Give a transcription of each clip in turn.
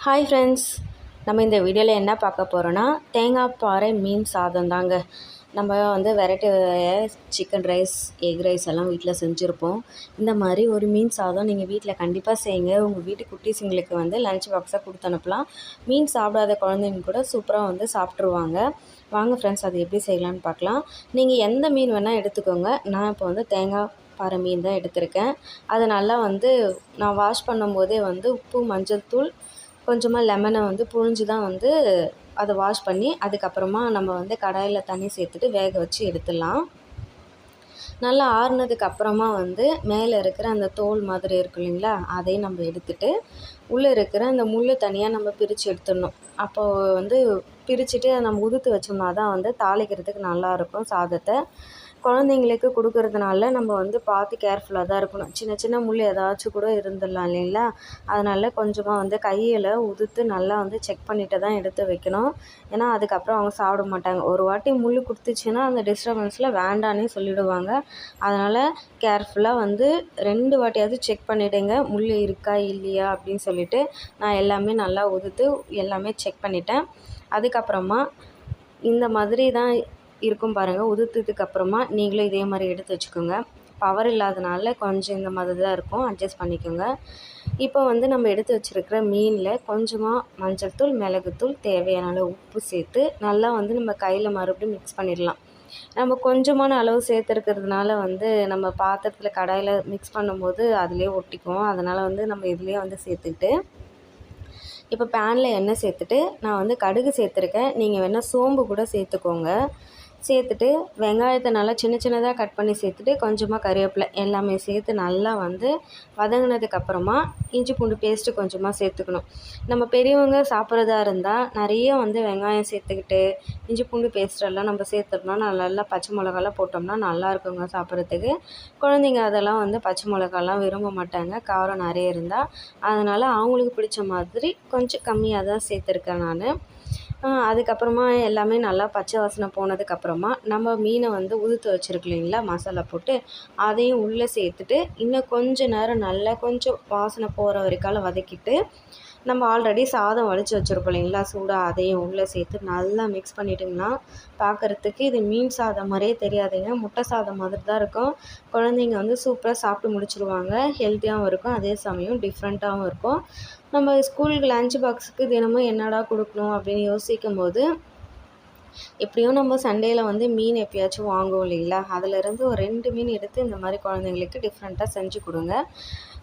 Hi friends, நம்ம இந்த வீடியோவில் என்ன பார்க்க போகிறோன்னா தேங்காய் பாறை மீன் சாதம் தாங்க. நம்ம variety chicken rice, egg rice எல்லாம் வீட்டில் செஞ்சுருப்போம். இந்த மாதிரி ஒரு மீன் சாதம் நீங்கள் வீட்டில் கண்டிப்பாக செய்யுங்க. உங்கள் வீட்டு குட்டீஸுங்களுக்கு லஞ்ச் பாக்ஸாக கொடுத்து அனுப்பலாம். மீன் சாப்பிடாத குழந்தைங்க கூட சூப்பராக சாப்பிட்ருவாங்க. வாங்க ஃப்ரெண்ட்ஸ், அது எப்படி செய்யலான்னு பார்க்கலாம். நீங்கள் எந்த மீன் வேணால் எடுத்துக்கோங்க. நான் இப்போ தேங்காய் பாறை மீன் தான் எடுத்திருக்கேன். அதை நல்லா நான் வாஷ் பண்ணும்போதே உப்பு, மஞ்சள் தூள், கொஞ்சமாக லெமனை புழிஞ்சு தான் அதை வாஷ் பண்ணி அதுக்கப்புறமா நம்ம கடாயில் தண்ணி சேர்த்துட்டு வேக வச்சு எடுத்துடலாம். நல்லா ஆறுனதுக்கப்புறமா மேலே இருக்கிற அந்த தோல் மாதிரி இருக்கும் இல்லைங்களா, அதையும் நம்ம எடுத்துட்டு உள்ளே இருக்கிற அந்த முள் தனியாக நம்ம பிரித்து எடுத்துடணும். அப்போது பிரிச்சுட்டு நம்ம உதுத்து வச்சோம்னா தான் தாளிக்கிறதுக்கு நல்லாயிருக்கும் சாதத்தை. குழந்தைங்களுக்கு கொடுக்கறதுனால நம்ம பார்த்து கேர்ஃபுல்லாக தான் இருக்கணும். சின்ன சின்ன முள் ஏதாச்சும் கூட இருந்துடலாம் இல்லைங்களா. அதனால் கொஞ்சமாக கையில் உதுத்து நல்லா செக் பண்ணிவிட்டு தான் எடுத்து வைக்கணும். ஏன்னா அதுக்கப்புறம் அவங்க சாப்பிட மாட்டாங்க. ஒரு வாட்டி முள் குத்துச்சுன்னா அந்த டிஸ்டர்பன்ஸில் வேண்டானே சொல்லிவிடுவாங்க. அதனால் கேர்ஃபுல்லாக 2 வாட்டியாவது செக் பண்ணிவிடுங்க, முள் இருக்கா இல்லையா அப்படின்னு சொல்லிவிட்டு. நான் எல்லாமே நல்லா உதுத்து எல்லாமே செக் பண்ணிட்டேன். அதுக்கப்புறமா இந்த மாதிரி தான் இருக்கும் பாருங்கள். உதுத்ததுக்கப்புறமா நீங்களும் இதே மாதிரி எடுத்து வச்சுக்கோங்க. பவர் இல்லாதனால கொஞ்சம் இந்த மாதிரி தான் இருக்கும், அட்ஜஸ்ட் பண்ணிக்கோங்க. இப்போ நம்ம எடுத்து வச்சுருக்கிற மீனில் கொஞ்சமாக மஞ்சள் தூள், மிளகுத்தூள், தேவையான அளவு உப்பு சேர்த்து நல்லா நம்ம கையில் மறுபடியும் மிக்ஸ் பண்ணிடலாம். நம்ம கொஞ்சமான அளவு சேர்த்துருக்கிறதுனால நம்ம பாத்திரத்தில் கடாயில் மிக்ஸ் பண்ணும்போது அதிலே ஒட்டிக்கும். அதனால் நம்ம இதுலேயே சேர்த்துக்கிட்டு இப்போ பேனில் எண்ணெய் சேர்த்துட்டு நான் கடுகு சேர்த்துருக்கேன். நீங்கள் வேணால் சோம்பு கூட சேர்த்துக்கோங்க. சேர்த்துட்டு வெங்காயத்தை நல்லா சின்ன சின்னதாக கட் பண்ணி சேர்த்துட்டு கொஞ்சமாக கறிவேப்பிலை எல்லாமே சேர்த்து நல்லா வதங்கினதுக்கப்புறமா இஞ்சி பூண்டு பேஸ்ட்டு கொஞ்சமாக சேர்த்துக்கணும். நம்ம பெரியவங்க சாப்பிட்றதா இருந்தால் நிறைய வெங்காயம் சேர்த்துக்கிட்டு இஞ்சி பூண்டு பேஸ்ட்டெல்லாம் நம்ம சேர்த்துட்டோம்னா நல்லா பச்சை மிளகாலாம் போட்டோம்னா நல்லா இருக்குங்க சாப்பிட்றதுக்கு. குழந்தைங்க அதெல்லாம் பச்சை மிளகாலாம் விரும்ப மாட்டாங்க, காரம் நிறைய இருந்தால். அதனால் அவங்களுக்கு பிடிச்ச மாதிரி கொஞ்சம் கம்மியாக தான் சேர்த்துருக்கேன் நான். அதுக்கப்புறமா எல்லாமே நல்லா பச்சை வாசனை போனதுக்கப்புறமா நம்ம மீனை உதுத்து வச்சுருக்கு இல்லைங்களா, மசாலா போட்டு அதையும் உள்ளே சேர்த்துட்டு இன்னும் கொஞ்சம் நேரம் நல்லா கொஞ்சம் வாசனை போகிற வரைக்கால வதக்கிட்டு நம்ம ஆல்ரெடி சாதம் வடித்து வச்சுருக்கோம் இல்லைங்களா சூடாக, அதையும் உள்ளே சேர்த்து நல்லா மிக்ஸ் பண்ணிவிட்டிங்கன்னா பார்க்குறதுக்கு இது மீன் சாதம் மாதிரியே தெரியாதுங்க, முட்டை சாதம் மாதிரி தான் இருக்கும். குழந்தைங்க சூப்பராக சாப்பிட்டு முடிச்சுருவாங்க. ஹெல்த்தியாகவும் இருக்கும், அதே சமயம் டிஃப்ரெண்ட்டாகவும் இருக்கும். நம்ம ஸ்கூலுக்கு லஞ்ச் பாக்ஸுக்கு தினமும் என்னடா கொடுக்கணும் அப்படின்னு யோசிக்கும் போது எப்படியும் நம்ம சண்டேயில் மீன் எப்பயாச்சும் வாங்குவோம் இல்லைங்களா, அதிலேருந்து ஒரு 2 மீன் எடுத்து இந்த மாதிரி குழந்தைங்களுக்கு டிஃப்ரெண்ட்டாக செஞ்சு கொடுங்க.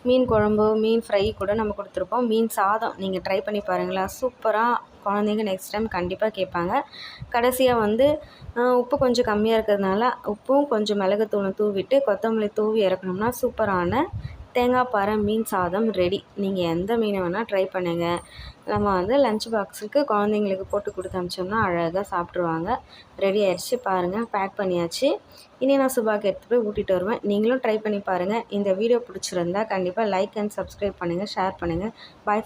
மீன் குழம்பு, மீன் ஃப்ரை கூட நம்ம கொடுத்துருப்போம். மீன் சாதம் நீங்கள் ட்ரை பண்ணி பாருங்களா, சூப்பராக குழந்தைங்க நெக்ஸ்ட் டைம் கண்டிப்பாக கேட்பாங்க. கடைசியாக உப்பு கொஞ்சம் கம்மியாக இருக்கிறதுனால உப்பும் கொஞ்சம் மிளகுத்தூளும் தூவிட்டு கொத்தமல்லி தூவி இறக்கணும்னா சூப்பரான தேங்காய் பாறை மீன் சாதம் ரெடி. நீங்கள் எந்த மீனை வேணால் ட்ரை பண்ணுங்கள். நம்ம லஞ்ச் பாக்ஸுக்கு குழந்தைங்களுக்கு போட்டு கொடுத்து அனுப்பிச்சோம்னா அழகாக சாப்பிட்ருவாங்க. ரெடி ஆயிடுச்சு பாருங்கள், பேக் பண்ணியாச்சு. இனி நான் சுபாக்கு எடுத்து போய் ஊட்டிகிட்டு வருவேன். நீங்களும் ட்ரை பண்ணி பாருங்கள். இந்த வீடியோ பிடிச்சிருந்தா கண்டிப்பாக லைக் அண்ட் சப்ஸ்கிரைப் பண்ணுங்கள், ஷேர் பண்ணுங்கள். பாய்.